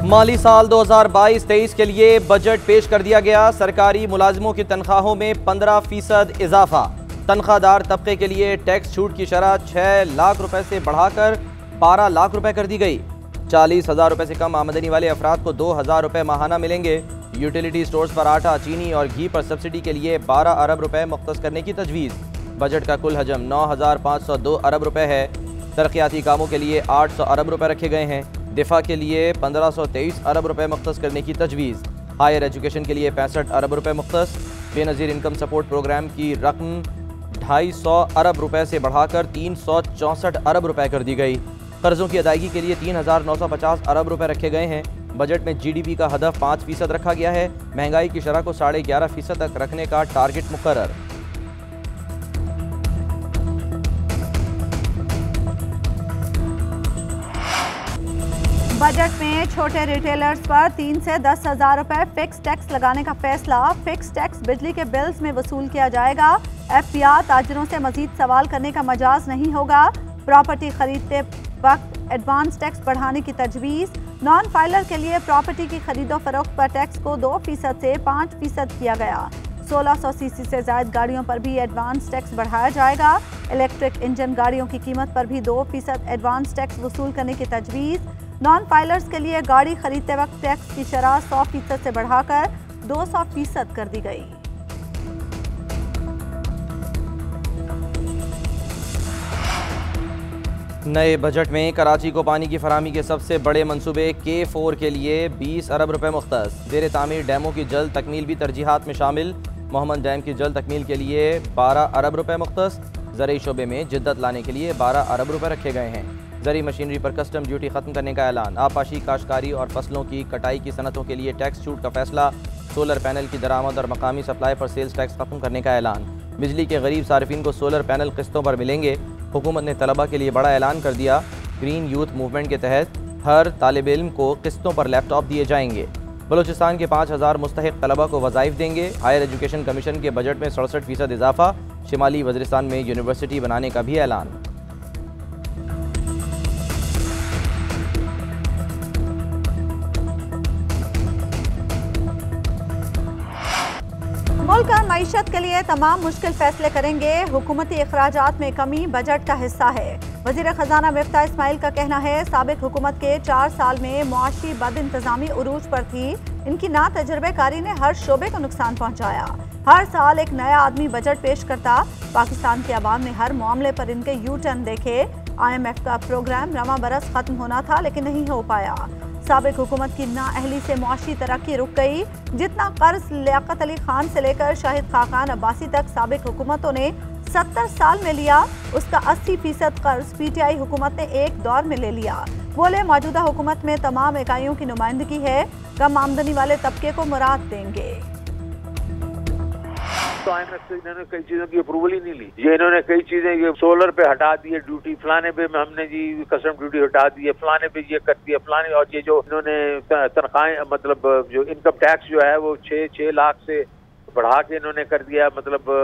माली साल 2022-23 के लिए बजट पेश कर दिया गया। सरकारी मुलाजिमों की तनख्वाहों में 15% इजाफा। तनख्वाहदार तबके के लिए टैक्स छूट की शरह 6 लाख रुपए से बढ़ाकर 12 लाख रुपए कर दी गई। 40,000 रुपए से कम आमदनी वाले अफराद को 2,000 रुपए माहाना मिलेंगे। यूटिलिटी स्टोर्स पर आटा, चीनी और घी पर सब्सिडी के लिए 12 अरब रुपए मुख्तस करने की तजवीज़। बजट का कुल हजम 9,502 अरब रुपए है। तरक्याती कामों के लिए 800 अरब रुपए रखे गए हैं। दिफा के लिए 1523 अरब रुपए मुख्तस करने की तजवीज़। हायर एजुकेशन के लिए 65 अरब रुपए मुख्तस। बेनज़ीर इनकम सपोर्ट प्रोग्राम की रकम 250 अरब रुपए से बढ़ाकर 364 अरब रुपए कर दी गई। कर्ज़ों की अदायगी के लिए 3,950 अरब रुपए रखे गए हैं। बजट में GDP का हदफ 5% रखा गया है। महंगाई की शरह को 11.5% तक रखने का टारगेट मुकर्रर। बजट में छोटे रिटेलर्स पर 3 से 10,000 रुपए फिक्स टैक्स लगाने का फैसला। फिक्स टैक्स बिजली के बिल्स में वसूल किया जाएगा। FPR ताजिरों से मजीद सवाल करने का मजाज नहीं होगा। प्रॉपर्टी खरीदते वक्त एडवांस टैक्स बढ़ाने की तजवीज़। नॉन फाइलर के लिए प्रॉपर्टी की खरीदो फरोख्त पर टैक्स को 2% से 5% किया गया। 1600 सीसी से ज़ायद गाड़ियों पर भी एडवांस टैक्स बढ़ाया जाएगा। इलेक्ट्रिक इंजन गाड़ियों की कीमत पर भी 2% एडवांस टैक्स वसूल करने की तजवीज़। नॉन फाइलर्स के लिए गाड़ी खरीदते वक्त टैक्स की शरह 100% से बढ़ाकर 200% कर दी गई। नए बजट में कराची को पानी की फराहमी के सबसे बड़े मंसूबे K4 के लिए 20 अरब रुपए मुख्तस। ज़ेर तामीर डैमों की जल्द तकमील भी तरजीहात में शामिल। मोहम्मद डैम की जल्द तकमील के लिए 12 अरब रुपए मुख्तस। ज़रई शोबे में जिद्दत लाने के लिए 12 अरब रुपए रखे गए हैं। ज़री मशीनरी पर कस्टम ड्यूटी ख़त्म करने का ऐलान। आपाशी, काश्तकारी और फसलों की कटाई की सनतों के लिए टैक्स छूट का फैसला। सोलर पैनल की दरामद और मकामी सप्लाई पर सेल्स टैक्स ख़त्म करने का ऐलान। बिजली के गरीब सार्फिन को सोलर पैनल किस्तों पर मिलेंगे। हुकूमत ने तलबा के लिए बड़ा ऐलान कर दिया। ग्रीन यूथ मूवमेंट के तहत हर तालिब इल्म को किस्तों पर लैपटॉप दिए जाएंगे। बलूचिस्तान के 5,000 मुस्तहिक तलबा को वज़ाइफ देंगे। हायर एजुकेशन कमीशन के बजट में 67% इजाफा। शिमाली वज़ीरिस्तान में यूनिवर्सिटी बनाने का भी ऐलान। मुल्क और मईशत के लिए तमाम मुश्किल फैसले करेंगे। हुकूमती अखराजात में कमी बजट का हिस्सा है। वज़ीर ख़जाना मिफ्ता इस्माइल का कहना है, साबिक हुकूमत के 4 साल में मुआशी बद इंतज़ामी उरूज पर थी। इनकी ना तजुर्बेकारी ने हर शोबे को नुकसान पहुँचाया। हर साल एक नया आदमी बजट पेश करता। पाकिस्तान के अवाम ने हर मामले पर इनके U-टर्न देखे। IMF का प्रोग्राम रमा बरस ख़त्म होना था लेकिन नहीं हो पाया। साबिक हुकूमत की नाअहली से मुआशी तरक्की रुक गई। जितना कर्ज लियाकत अली खान से लेकर शाहिद खाकान अब्बासी तक साबिक हुकूमतों ने 70 साल में लिया, उसका 80% कर्ज PTI हुकूमत ने एक दौर में ले लिया। बोले, मौजूदा हुकूमत में तमाम इकाइयों की नुमाइंदगी है, कम आमदनी वाले तबके को मुराद देंगे। तो IMF से इन्होंने कई चीजों की अप्रूवल ही नहीं ली। ये इन्होंने कई चीजें, ये सोलर पे हटा दिए ड्यूटी, फलाने पे हमने जी कस्टम ड्यूटी हटा दी है, फलाने पे ये कर दिया, फलाने, और ये जो इन्होंने तनख्वाहें, मतलब जो इनकम टैक्स जो है वो 6 लाख से बढ़ा के इन्होंने कर दिया, मतलब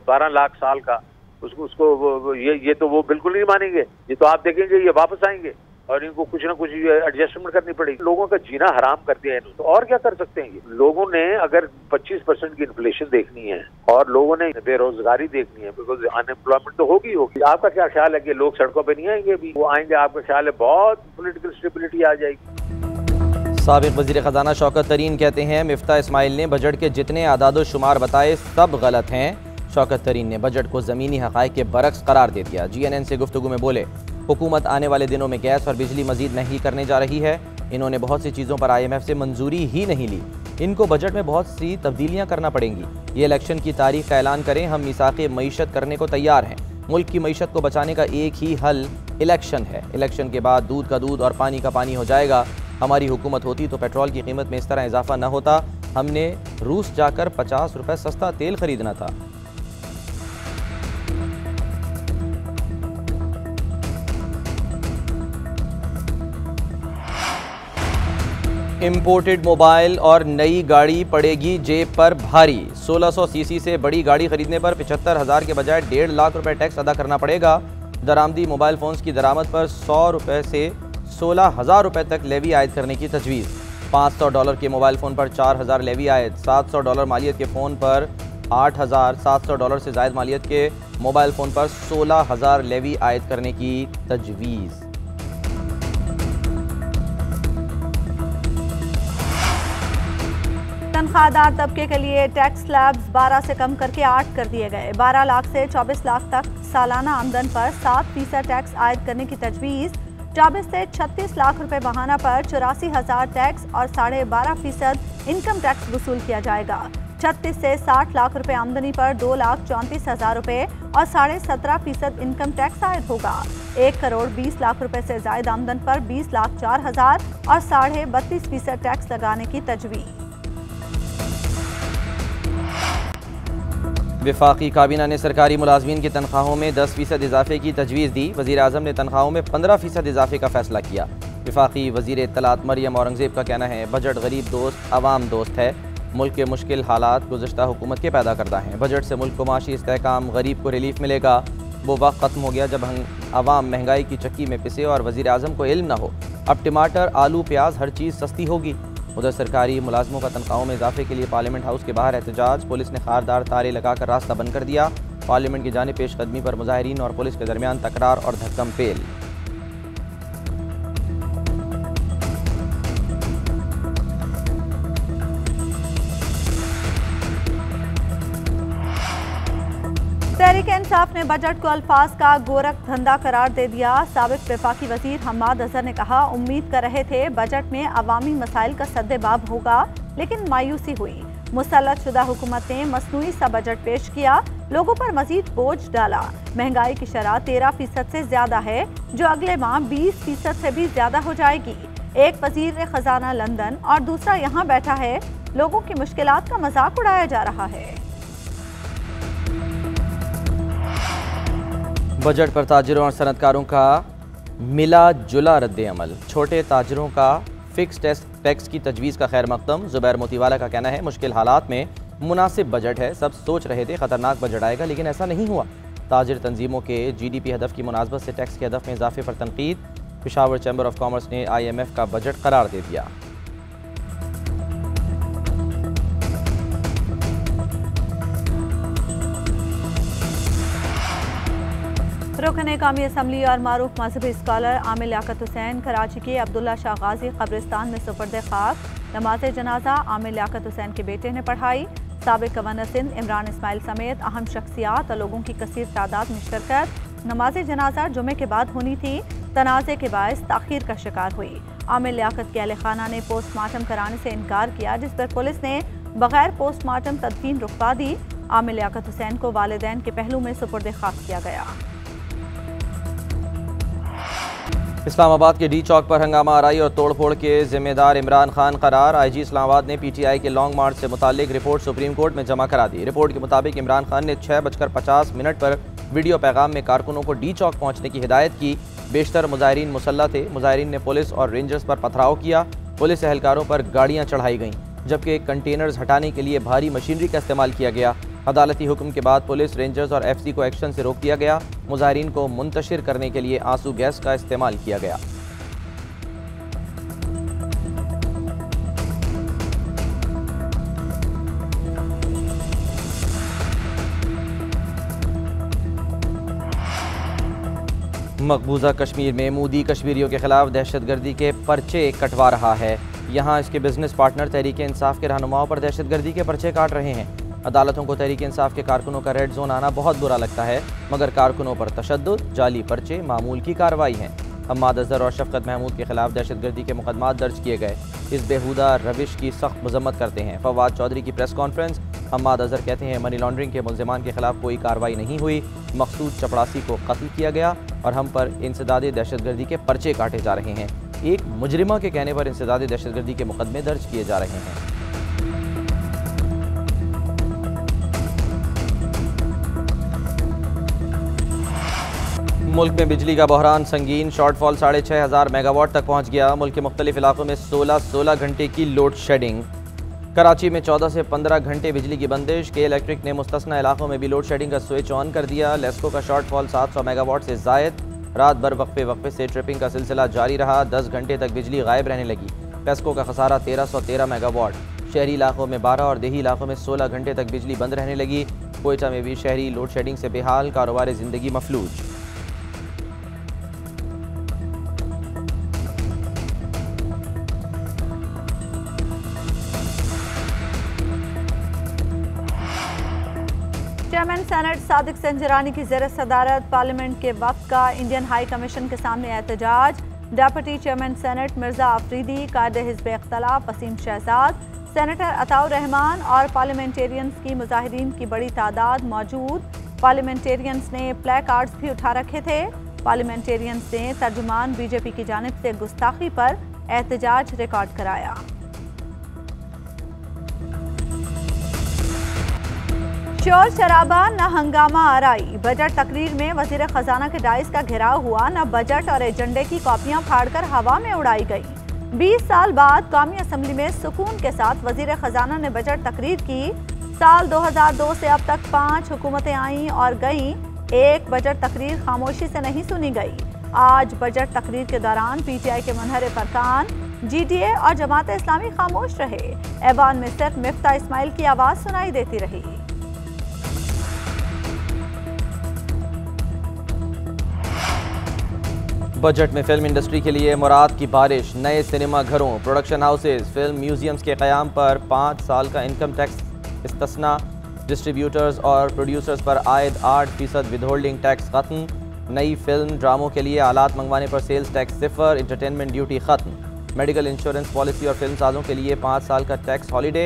12 लाख साल का। उसको ये तो वो बिल्कुल नहीं मानेंगे। ये तो आप देखेंगे ये वापस आएंगे और इनको कुछ ना कुछ एडजस्टमेंट करनी पड़ेगी। लोगों का जीना हराम कर दिया इन्होंने, तो और क्या कर सकते हैं ये लोगों ने? अगर 25% की इन्फ्लेशन देखनी है और लोगों ने बेरोजगारी देखनी है, बिकॉज अनएम्प्लॉयमेंट तो होगी। आपका क्या ख्याल है कि लोग सड़कों पे नहीं आएंगे? अभी वो आएंगे, आपका ख्याल है बहुत पोलिटिकल स्टेबिलिटी आ जाएगी। साबिक वज़ीर ख़जाना शौकत तरीन कहते हैं, मिफ्ता इस्माइल ने बजट के जितने आदाद शुमार बताए सब गलत हैं। शौकत तरीन ने बजट को ज़मीनी हक़ाइक़ के बरक्स करार दे दिया। GNN से गुफ्तगू में बोले, हुकूमत आने वाले दिनों में गैस और बिजली मजीद महंगी करने जा रही है। इन्होंने बहुत सी चीज़ों पर IMF से मंजूरी ही नहीं ली। इनको बजट में बहुत सी तब्दीलियां करना पड़ेंगी। ये इलेक्शन की तारीख का ऐलान करें, हम मिसाक़े मईशत करने को तैयार हैं। मुल्क की मईशत को बचाने का एक ही हल इलेक्शन है। इलेक्शन के बाद दूध का दूध और पानी का पानी हो जाएगा। हमारी हुकूमत होती तो पेट्रोल की कीमत में इस तरह इजाफा न होता। हमने रूस जाकर 50 रुपये सस्ता तेल खरीदना था। इम्पोर्टेड मोबाइल और नई गाड़ी पड़ेगी जेब पर भारी। 1600 सीसी से बड़ी गाड़ी खरीदने पर 75,000 के बजाय 1.5 लाख रुपए टैक्स अदा करना पड़ेगा। दरामदी मोबाइल फ़ोन्स की दरामद पर 100 रुपये से 16,000 रुपये तक लेवी आयद करने की तजवीज़। $500 के मोबाइल फ़ोन पर 4000 लेवी आयद। $700 मालियत के फ़ोन पर 8000, $700 से ज़ायद मालियत के मोबाइल फ़ोन पर 16000 लेवी आयद करने की तजवीज़। तनख्वाहदार तबके के लिए टैक्स स्लैब्स 12 से कम करके 8 कर दिए गए। 12 लाख से 24 लाख तक सालाना आमदन पर 7% टैक्स आयद करने की तजवीज़। 24 से 36 लाख रुपए बहाना पर 84,000 टैक्स और 12.5% इनकम टैक्स वसूल किया जाएगा। 36 से 60 लाख रुपए आमदनी पर 2,34,000 रुपए और 17.5% इनकम टैक्स आयद होगा। 1 करोड़ 20 लाख रुपए से जायद आमदन पर 20,04,000 और 32.5% टैक्स लगाने की तजवीज़। वफाकी काबीना ने सरकारी मुलाजमीन की तनख्वाहों में 10% इजाफे की तजवीज़ दी। वज़ीर आज़म ने तनख्वाहों में 15% इजाफे का फैसला किया। वफाकी वज़ीर इत्तलात मरियम औरंगज़ेब का कहना है, बजट गरीब दोस्त अवाम दोस्त है। मुल्क के मुश्किल हालात गुज़श्ता हुकूमत के पैदा करदा हैं। बजट से मुल्क को माशी इस्तेहकाम, गरीब को रिलीफ मिलेगा। वो वक्त ख़त्म हो गया जब अवाम महंगाई की चक्की में पिसे और वज़ीर आज़म को इल्म न हो। अब टमाटर, आलू, प्याज हर चीज़ सस्ती होगी। उधर सरकारी मुलाजमों का तनख्वाहों में इजाफे के लिए पार्लियामेंट हाउस के बाहर एहतजाज। पुलिस ने खारदार तारे लगाकर रास्ता बंद कर दिया। पार्लियामेंट की जानिब पेशकदमी पर मुजाहिरीन और पुलिस के दरमियान तकरार और धक्कम पेल। तहरीक इंसाफ ने बजट को अल्फाज का गोरख धंधा करार दे दिया। साबिक वफाकी वजीर हम्माद अजहर ने कहा, उम्मीद कर रहे थे बजट में अवामी मसाइल का सद्देबाब होगा, लेकिन मायूसी हुई। मुसल्लत शुदा हुकूमत ने मसनूई सा बजट पेश किया, लोगों पर मजीद बोझ डाला। महंगाई की शरह 13% से ज्यादा है, जो अगले माह 20% से भी ज्यादा हो जाएगी। एक वजीर खजाना लंदन और दूसरा यहाँ बैठा है। लोगों की मुश्किलात का मजाक उड़ाया जा रहा है। बजट पर ताजिरों और सनतकारों का मिला जुला रद्द अमल। छोटे ताजिरों का फिक्स टैक्स की तजवीज़ का खैर मकदम। जुबैर मोतीवाला का कहना है, मुश्किल हालात में मुनासिब बजट है। सब सोच रहे थे खतरनाक बजट आएगा, लेकिन ऐसा नहीं हुआ। ताजिर तंजीमों के GDP हदफ की मुनासबत से टैक्स के हदफ में इजाफे पर तनकीद। पेशावर चैम्बर ऑफ कॉमर्स ने IMF का बजट करार दे दिया। रुकन कौमी असम्बली और मारूफ मजहबी स्कॉलर आमिर लियाकत हुसैन कराची के अब्दुल्ला शाह गाजी कब्रिस्तान में सुपर्द खाक। नमाज जनाजा आमिर लियाकत हुसैन के बेटे ने पढ़ाई। साबिक गवर्नर सिंध इमरान इस्माइल समेत अहम शख्सियात और लोगों की कसीर तादाद में शिरकत। नमाज जनाजा जुमे के बाद होनी थी, तनाज़े के बायस ताखीर का शिकार हुई। आमिर लियाकत के अहले खाना ने पोस्टमार्टम कराने से इनकार किया, जिस पर पुलिस ने बगैर पोस्टमार्टम तदफीन रुकवा दी। आमिर लियाकत हुसैन को वालिदैन के पहलू में सुपुर्द खाक किया गया। इस्लामाबाद के डी चौक पर हंगामा आराई और तोड़फोड़ के जिम्मेदार इमरान खान करार। IG इस्लामाबाद ने PTI के लॉन्ग मार्च से मुतालिक रिपोर्ट सुप्रीम कोर्ट में जमा करा दी। रिपोर्ट के मुताबिक इमरान खान ने 6:50 पर वीडियो पैगाम में कारकुनों को डी चौक पहुंचने की हिदायत की। बेशतर मुजाहिरीन मुसल्लह थे। मुजाहिरीन ने पुलिस और रेंजर्स पर पथराव किया। पुलिस एहलकारों पर गाड़ियां चढ़ाई गईं, जबकि कंटेनर्स हटाने के लिए भारी मशीनरी का इस्तेमाल किया गया। अदालती हुक्म के बाद पुलिस, रेंजर्स और FC को एक्शन से रोक दिया गया। मुजाहिरीन को मुंतशिर करने के लिए आंसू गैस का इस्तेमाल किया गया। मकबूजा कश्मीर में मोदी कश्मीरियों के खिलाफ दहशतगर्दी के पर्चे कटवा रहा है। यहाँ इसके बिजनेस पार्टनर तहरीक इंसाफ के रहनुमाओं पर दहशतगर्दी के पर्चे काट रहे हैं। अदालतों को तहरीक इंसाफ के कारकुनों का रेड जोन आना बहुत बुरा लगता है, मगर कारकुनों पर तशद्दुद, जाली पर्चे मामूल की कार्रवाई हैं। हम्माद अजहर और शफकत महमूद के खिलाफ दहशतगर्दी के मुकदमात दर्ज किए गए। इस बेहुदा रविश की सख्त मजम्मत करते हैं। फवाद चौधरी की प्रेस कॉन्फ्रेंस। हम्माद अजहर कहते हैं, मनी लॉन्ड्रिंग के मुल्जिमान के खिलाफ कोई कार्रवाई नहीं हुई। मकसूद चपड़ासी को कत्ल किया गया और हम पर इंसदादी दहशतगर्दी के पर्चे काटे जा रहे हैं। एक मुजरिमा के कहने पर इंसदादी दहशतगर्दी के मुकदमे दर्ज किए जा रहे हैं। मुल्क में बिजली का बहरान संगीन। शॉर्टफॉल 6500 मेगावाट तक पहुँच गया। मुल्क के मुख्तलिफ इलाकों में 16 घंटे की लोड शेडिंग। कराची में 14 से 15 घंटे बिजली की बंदिश। के इलेक्ट्रिक ने मुस्तस्ना इलाकों में भी लोड शेडिंग का स्विच ऑन कर दिया। लेस्को का शॉर्टफॉल 700 मेगावाट से जायद। रात भर वक्फे से ट्रिपिंग का सिलसिला जारी रहा। 10 घंटे तक बिजली गायब रहने लगी। पेस्को का खसारा 1313 मेगावाट। शहरी इलाकों में 12 और देही इलाकों में 16 घंटे तक बिजली बंद रहने लगी। कोयटा में भी शहरी लोड शेडिंग से बेहाल, कारोबार ज़िंदगी मफलूज। चेयरमैन सेनेट सादिक संजरानी की ज़ेर सदारत पार्लियामेंट के वक्त का इंडियन हाई कमीशन के सामने एहतजाज। Deputy chairman senate Mirza Afridi, कायदे हिज़्ब इख्तलाफ वसीम शहजाद, सेनेटर अताउर रहमान और पार्लियामेंटेरियंस की मुजाहिरीन की बड़ी तादाद मौजूद। पार्लियामेंटेरियंस ने प्ले कार्ड्स भी उठा रखे थे। पार्लियामेंटेरियंस ने तर्जुमान बीजेपी की जानिब से गुस्ताखी पर एहतजाज रिकॉर्ड कराया। शोर शराबा न हंगामा आराई। बजट तकरीर में वजीर खजाना के डाइस का घेराव हुआ, न बजट और एजेंडे की कॉपियां फाड़कर हवा में उड़ाई गई। 20 साल बाद कौमी असम्बली में सुकून के साथ वजीर खजाना ने बजट तकरीर की। साल 2002 से अब तक 5 हुकूमतें आईं और गईं, एक बजट तकरीर खामोशी से नहीं सुनी गई। आज बजट तकरीर के दौरान PTI के मुनहरिफ अरकान, GTA और जमात इस्लामी खामोश रहे। ऐवान में सिर्फ मिफ्ता इस्माइल की आवाज़ सुनाई देती रही। बजट में फिल्म इंडस्ट्री के लिए मुराद की बारिश। नए सिनेमा घरों, प्रोडक्शन हाउसेज, फिल्म म्यूजियम्स के क़याम पर 5 साल का इनकम टैक्स इस्तिस्ना। डिस्ट्रीब्यूटर्स और प्रोड्यूसर्स पर आयद 8% विदहोल्डिंग टैक्स ख़त्म। नई फिल्म ड्रामों के लिए आलात मंगवाने पर सेल्स टैक्स 0। इंटरटेनमेंट ड्यूटी ख़त्म। मेडिकल इंश्योरेंस पॉलिसी और फिल्म साजों के लिए 5 साल का टैक्स हॉलीडे।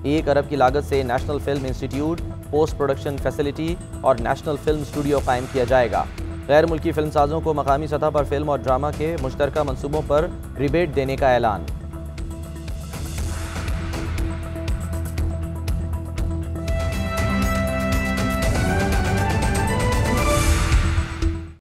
1 अरब की लागत से national film institute, post production facility और नेशनल फिल्म स्टूडियो कायम किया जाएगा। गैर मुल्की फिल्म साजों को मकामी सतह पर फिल्म और ड्रामा के मुश्तरका मंसूबों पर रिबेट देने का ऐलान।